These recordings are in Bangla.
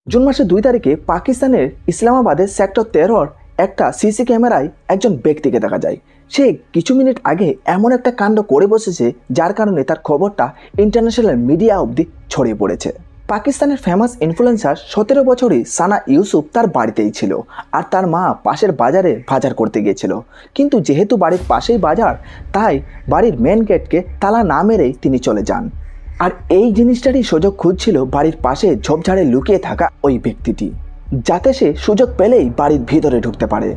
জুন মাসের 2 তারিখে পাকিস্তানের ইসলামাবাদের সেক্টর 13 একটা সিসি ক্যামেরায় একজন ব্যক্তিকে দেখা যায়। সে কিছু মিনিট আগে এমন একটা কাণ্ড করে বসেছে যার কারণে তার খবরটা ইন্টারন্যাশনাল মিডিয়া অবধি ছড়িয়ে পড়েছে। পাকিস্তানের ফেমাস ইনফ্লুয়েন্সার 17 বছরই সানা ইউসুফ তার বাড়িতেই ছিল, আর তার মা পাশের বাজারে বাজার করতে গিয়েছিল। কিন্তু যেহেতু বাড়ির পাশেই বাজার, তাই বাড়ির মেন গেটকে তালা না মেরেই তিনি চলে যান। আর এই জিনিসটারই সুযোগ খুঁজছিল বাড়ির পাশে ঝোপঝাড়ে লুকিয়ে থাকা ওই ব্যক্তিটি, যাতে সে সুযোগ পেলেই বাড়ির ভিতরে ঢুকতে পারে।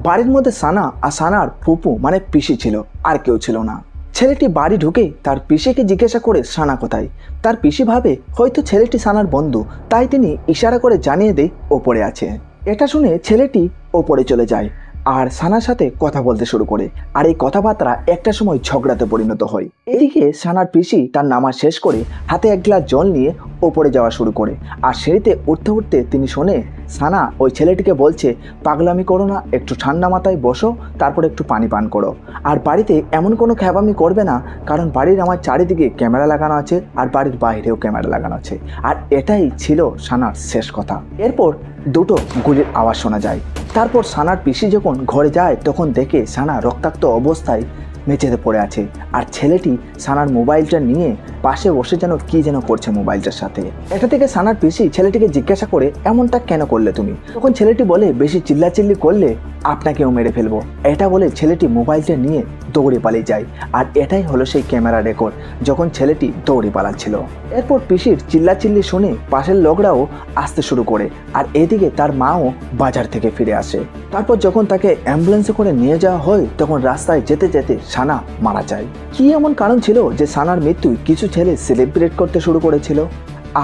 বাড়ির মধ্যে সানা আর সানার ফুপু মানে পিসি ছিল, আর কেউ ছিল না। ছেলেটি বাড়ি ঢুকে তার পিসিকে জিজ্ঞাসা করে সানা কোথায়। তার পিসি ভাবে হয়তো ছেলেটি সানার বন্ধু, তাই তিনি ইশারা করে জানিয়ে দেয় ওপরে আছে। এটা শুনে ছেলেটি ওপরে চলে যায় আর সানার সাথে কথা বলতে শুরু করে, আর এই কথাবার্তা একটা সময় ঝগড়াতে পরিণত হয়। এদিকে সানার পিসি তার নামাজ শেষ করে হাতে এক গ্লাস জল নিয়ে ওপরে যাওয়া শুরু করে, আর সিঁড়িতে উঠতে উঠতে তিনি শোনে সানা ওই ছেলেটিকে বলছে, পাগলামি করো না, একটু ঠান্ডা মাথায় বসো, তারপর একটু পানি পান করো। আর বাড়িতে এমন কোনো খ্যাবামি করবে না, কারণ বাড়ির আমার চারিদিকে ক্যামেরা লাগানো আছে আর বাড়ির বাইরেও ক্যামেরা লাগানো আছে। আর এটাই ছিল সানার শেষ কথা। এরপর দুটো গুলির আওয়াজ শোনা যায়। তারপর সানার পিসি যখন ঘরে যায় তখন দেখে সানা রক্তাক্ত অবস্থায় মেঝেতে পড়ে আছে, আর ছেলেটি সানার মোবাইলটা নিয়ে পাশে বসে কি যেন করছে মোবাইলটার সাথে। এটা থেকে সানার পিসি ছেলেটিকে জিজ্ঞাসা করে, এমনটা কেন করলে তুমি? তখন ছেলেটি বলে, বেশি চিল্লাচিল্লি করলে আপনাকেও মেরে ফেলবো। এটা বলে ছেলেটি মোবাইলটা নিয়ে দৌড়ে পালিয়ে যায়, আর এটাই হলো সেই ক্যামেরা রেকর্ড যখন ছেলেটি দৌড়ে পালাচ্ছিল। এরপর পিসির চিল্লাচিল্লি শুনে পাশের লোকরাও আসতে শুরু করে, আর এদিকে তার মাও বাজার থেকে ফিরে আসে। তারপর যখন তাকে অ্যাম্বুলেন্সে করে নিয়ে যাওয়া হয় তখন রাস্তায় যেতে যেতে সানা মারা যায়। কি এমন কারণ ছিল যে সানার মৃত্যুয় কিছু ছেলে সেলিব্রেট করতে শুরু করেছিল?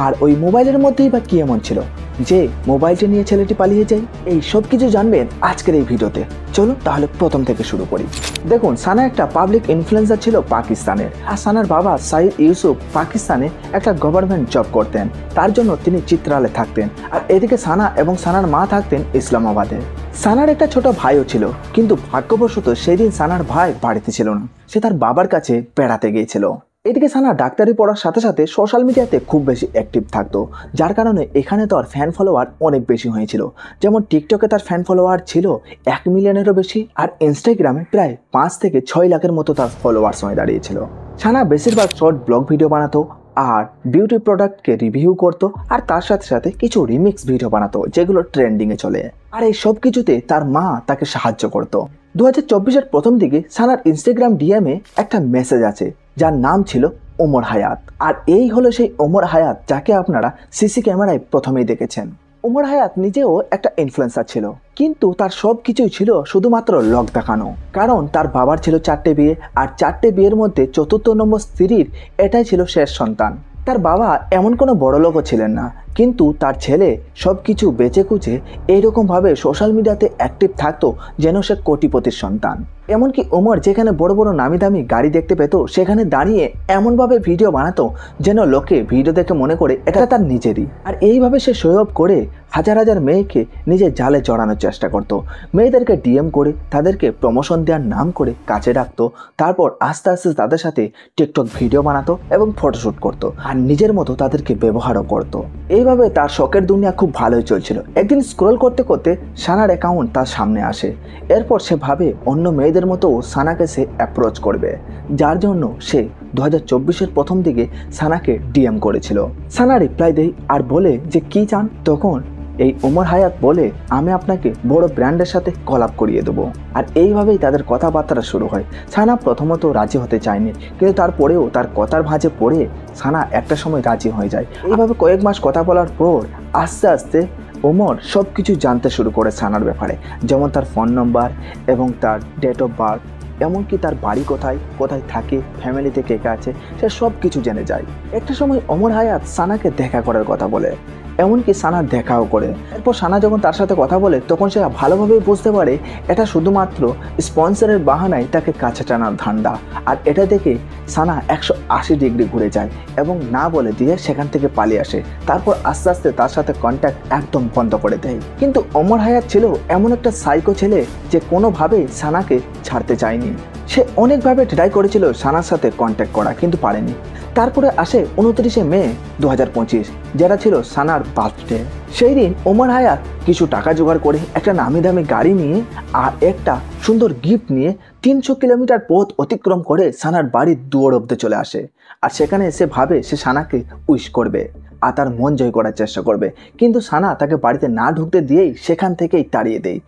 আর ওই মোবাইলের মধ্যেই বা কি এমন ছিল যে মোবাইলটা নিয়ে ছেলেটি পালিয়ে যায়? এই সব কিছু জানবেন আজকের এই ভিডিওতে। চলো তাহলে প্রথম থেকে শুরু করি। দেখুন, সানা একটা পাবলিক ইনফ্লুয়েন্সার ছিল পাকিস্তানের, আর সানার বাবা সাইদ ইউসুফ পাকিস্তানে একটা গভর্নমেন্ট জব করতেন, তার জন্য তিনি চিত্রালয়ে থাকতেন। আর এদিকে সানা এবং সানার মা থাকতেন ইসলামাবাদে। সানার একটা ছোট ভাইও ছিল, কিন্তু ভাগ্যবশত সেদিন সানার ভাই বাড়িতে ছিল না, সে তার বাবার কাছে বেড়াতে গিয়েছিল। এদিকে সানা ডাক্তারি পড়ার সাথে সাথে সোশ্যাল মিডিয়াতে খুব বেশি অ্যাক্টিভ থাকতো, যার কারণে এখানে তার ফ্যান ফলোয়ার অনেক বেশি হয়েছিল। যেমন টিকটকে তার ফ্যান ফলোয়ার ছিল 1 মিলিয়নেরও বেশি, আর ইনস্টাগ্রামে প্রায় 5 থেকে 6 লাখের মতো তার ফলোয়ার্স হয়ে দাঁড়িয়েছিল। সানা বেশিরভাগ শর্ট ব্লগ ভিডিও বানাতো আর বিউটি প্রোডাক্টকে রিভিউ করতো, আর তার সাথে সাথে কিছু রিমিক্স ভিডিও বানাতো যেগুলো ট্রেন্ডিংয়ে চলে। আর এই সব কিছুতে তার মা তাকে সাহায্য করতো। 2024-এর প্রথম দিকে সানার ইনস্টাগ্রাম ডিএমে একটা মেসেজ আছে যার নাম ছিল ওমর হায়াত। আর এই হলো সেই ওমর হায়াত যাকে আপনারা সিসি ক্যামেরায় প্রথমেই দেখেছেন। ওমর হায়াত নিজেও একটা ইনফ্লুয়েন্সার ছিল, কিন্তু তার সব কিছুই ছিল শুধুমাত্র লক দেখানো। কারণ তার বাবার ছিল 4টে বিয়ে, আর 4টে বিয়ের মধ্যে 4র্থ নম্বর স্ত্রীর এটাই ছিল শেষ সন্তান। তার বাবা এমন কোনো বড় লোকও ছিলেন না, কিন্তু তার ছেলে সব কিছু বেচে কুচে এইরকমভাবে সোশ্যাল মিডিয়াতে অ্যাক্টিভ থাকতো যেন সে কোটিপতির সন্তান। এমনকি ওমর যেখানে বড় বড় নামি দামি গাড়ি দেখতে পেত সেখানে দাঁড়িয়ে এমনভাবে ভিডিও বানাতো যেন লোকে ভিডিও দেখে মনে করে এটা তার নিজেরই। আর এইভাবে সে শো অফ করে হাজার হাজার মেয়েকে নিজের জালে জড়ানোর চেষ্টা করতো। মেয়েদেরকে ডিএম করে তাদেরকে প্রমোশন দেওয়ার নাম করে কাছে ডাকতো, তারপর আস্তে আস্তে তাদের সাথে টিকটক ভিডিও বানাতো এবং ফটোশ্যুট করতো, আর নিজের মতো তাদেরকে ব্যবহারও করতো। এইভাবে তার শখের দুনিয়া খুব ভালোই চলছিল। একদিন স্ক্রল করতে করতে সানার অ্যাকাউন্ট তার সামনে আসে। এরপর সে ভাবে অন্য মেয়েদের মতো সানাকে সে অ্যাপ্রোচ করবে, যার জন্য সে 2024-এর প্রথম দিকে সানাকে ডিএম করেছিল। সানা রিপ্লাই দেয় আর বলে যে কি চান। তখন এই ওমর হায়াত বলে, আমি আপনাকে বড় ব্র্যান্ডের সাথে কলাপ করিয়ে দেবো। আর এইভাবেই তাদের কথাবার্তা শুরু হয়। সানা প্রথমত রাজি হতে চায়নি, কিন্তু তারপরেও তার কথার ভাঁজে পড়ে সানা একটা সময় রাজি হয়ে যায়। এইভাবে কয়েক মাস কথা বলার পর আস্তে আস্তে ওমর সব কিছু জানতে শুরু করে সানার ব্যাপারে, যেমন তার ফোন নম্বর এবং তার ডেট অফ বার্থ, এমনকি তার বাড়ি কোথায় কোথায় থাকে, ফ্যামিলিতে কে কে আছে, সে সব কিছু জেনে যায়। একটা সময় ওমর হায়াত সানাকে দেখা করার কথা বলে, এমনকি সানা দেখাও করে। এরপর সানা যখন তার সাথে কথা বলে তখন সে ভালোভাবেই বুঝতে পারে এটা শুধুমাত্র স্পন্সরের বাহানায় তাকে কাছে টানার ধান্দা। আর এটা দেখে সানা 180 ডিগ্রি ঘুরে যায় এবং না বলে দিয়ে সেখান থেকে পালিয়ে আসে। তারপর আস্তে আস্তে তার সাথে কন্ট্যাক্ট একদম বন্ধ করে দেয়। কিন্তু ওমর হায়াত ছিল এমন একটা সাইকো ছেলে যে কোনোভাবেই সানাকে ছাড়তে চায়নি। সে অনেকভাবে ট্রাই করেছিল সানার সাথে কন্ট্যাক্ট করা, কিন্তু পারেনি। তারপরে আসে 29শে মে 2025, যেটা ছিল সানার বার্থডে। সেই দিন ওমর হায়াত কিছু টাকা জোগাড় করে একটা নামি দামি গাড়ি নিয়ে আর একটা সুন্দর গিফট নিয়ে 300 কিলোমিটার পথ অতিক্রম করে সানার বাড়ির দুয়ার অব্দে চলে আসে। আর সেখানে সে ভাবে সে সানাকে উইশ করবে আর তার মন জয় করার চেষ্টা করবে, কিন্তু সানা তাকে বাড়িতে না ঢুকতে দিয়েই সেখান থেকেই তাড়িয়ে দেয়।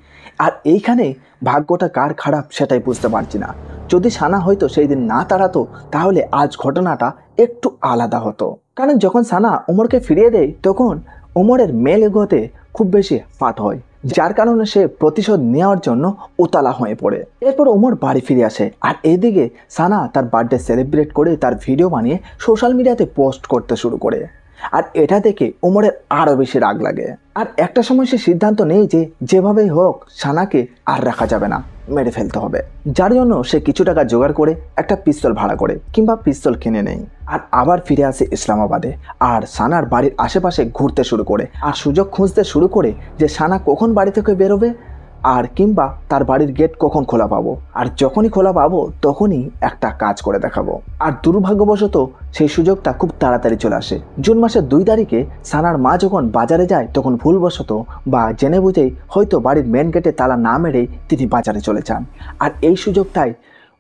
আর এইখানে ভাগ্যটা কার খারাপ সেটাই বুঝতে পারছি না। যদি সানা হয়তো সেই দিন না তাড়াতো তাহলে আজ ঘটনাটা একটু আলাদা হতো। কারণ যখন সানা ওমরকে ফিরিয়ে দেয় তখন ওমরের মেল ইগোতে খুব বেশি ফাট হয়, যার কারণে সে প্রতিশোধ নেওয়ার জন্য উতালা হয়ে পড়ে। এরপর ওমর বাড়ি ফিরে আসে আর এদিকে সানা তার বার্থডে সেলিব্রেট করে তার ভিডিও বানিয়ে সোশ্যাল মিডিয়াতে পোস্ট করতে শুরু করে। আর এটা দেখে ওমরের আরও বেশি রাগ লাগে। আর একটা সময় সে সিদ্ধান্ত নেই যে যেভাবেই হোক সানাকে আর রাখা যাবে না, মেরে ফেলতে হবে। যার জন্য সে কিছু টাকা জোগাড় করে একটা পিস্তল ভাড়া করে কিংবা পিস্তল কিনে নেয় আর আবার ফিরে আসে ইসলামাবাদে। আর সানার বাড়ির আশেপাশে ঘুরতে শুরু করে আর সুযোগ খুঁজতে শুরু করে যে সানা কখন বাড়ি থেকে বেরোবে আর কিংবা তার বাড়ির গেট কখন খোলা পাবো। আর যখনই খোলা পাবো তখনই একটা কাজ করে দেখাবো। আর দুর্ভাগ্যবশত সেই সুযোগটা খুব তাড়াতাড়ি চলে আসে। জুন মাসের 2 তারিখে সানার মা যখন বাজারে যায় তখন ভুলবশত বা জেনে বুঝেই হয়তো বাড়ির মেন গেটে তালা না মেরেই তিনি বাজারে চলে যান। আর এই সুযোগটাই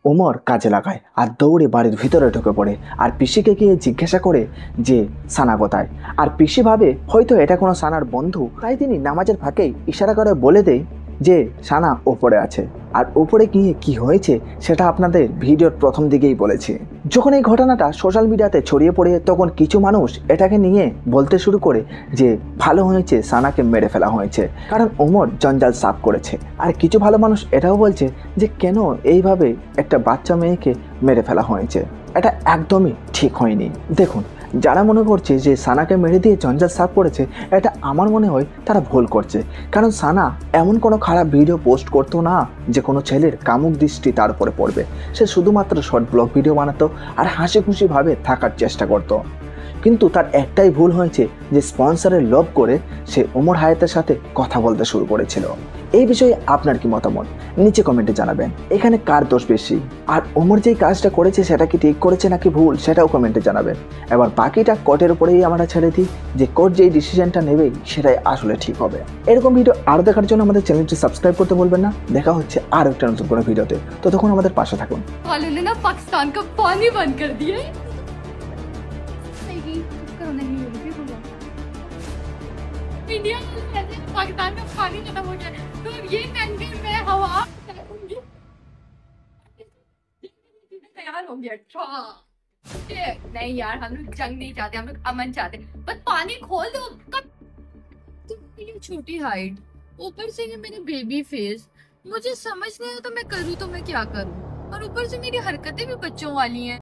ওমর কাজে লাগায় আর দৌড়ে বাড়ির ভিতরে ঢুকে পড়ে আর পিসিকে গিয়ে জিজ্ঞাসা করে যে সানা কোথায়। আর পিসি ভাবে হয়তো এটা কোনো সানার বন্ধু, তাই তিনি নামাজের ফাঁকেই ইশারা করে বলে দেয় যে সানা ওপরে আছে। আর উপরে গিয়ে কি হয়েছে সেটা আপনাদের ভিডিওর প্রথম দিকেই বলেছি। যখন এই ঘটনাটা সোশ্যাল মিডিয়াতে ছড়িয়ে পড়ে তখন কিছু মানুষ এটাকে নিয়ে বলতে শুরু করে যে ভালো হয়েছে সানাকে মেরে ফেলা হয়েছে, কারণ ওমর জঞ্জাল সাফ করেছে। আর কিছু ভালো মানুষ এটাও বলছে যে কেন এইভাবে একটা বাচ্চা মেয়েকে মেরে ফেলা হয়েছে, এটা একদমই ঠিক হয়নি। দেখুন, যারা মনে করছে যে সানাকে মেরে দিয়ে জঞ্জাল সাফ করেছে, এটা আমার মনে হয় তারা ভুল করছে। কারণ সানা এমন কোনো খারাপ ভিডিও পোস্ট করতো না যে কোনো ছেলের কামুক দৃষ্টি তার উপরে পড়বে। সে শুধুমাত্র শর্ট ব্লগ ভিডিও বানাতো আর হাসি খুশিভাবে থাকার চেষ্টা করতো। কিন্তু তার একটাই ভুল হয়েছে যে স্পন্সরের লোভ করে সে ওমর হায়াতের সাথে কথা বলতে শুরু করেছিল। এই বিষয়ে আপনার কি মতামত নিচে কমেন্টে জানাবেন। এখানে কার দোষ বেশি আর ওমর যেই কাজটা করেছে সেটা কি ঠিক করেছে নাকি ভুল সেটাও কমেন্টে জানাবেন। এবার বাকিটা কোর্টের উপরেই আমরা ছেড়ে দিই, যে কোর্ট যেই ডিসিশনটা নেবে সেটাই আসলে ঠিক হবে। এরকম ভিডিও আরও দেখার জন্য আমাদের চ্যানেলটি সাবস্ক্রাইব করতে বলবেন না। দেখা হচ্ছে আর একটা নতুন কোনো ভিডিওতে, ততক্ষণ আমাদের পাশে থাকুন। पाकिस्तान का पानी बंद कर दिया इंडिया पाकिस्तान का पानी खत्म हो गया तो ये टैंकर में हवा तैयार हो गया। नहीं यार, हम लोग जंग नहीं चाहते, हम लोग अमन चाहते, बस पानी खोल दो। कब ये छोटी हाइट, ऊपर से ये मेरे बेबी फेस, मुझे समझ नहीं आता मैं करूँ तो मैं क्या करूँ, और ऊपर से मेरी हरकतें भी बच्चों वाली हैं।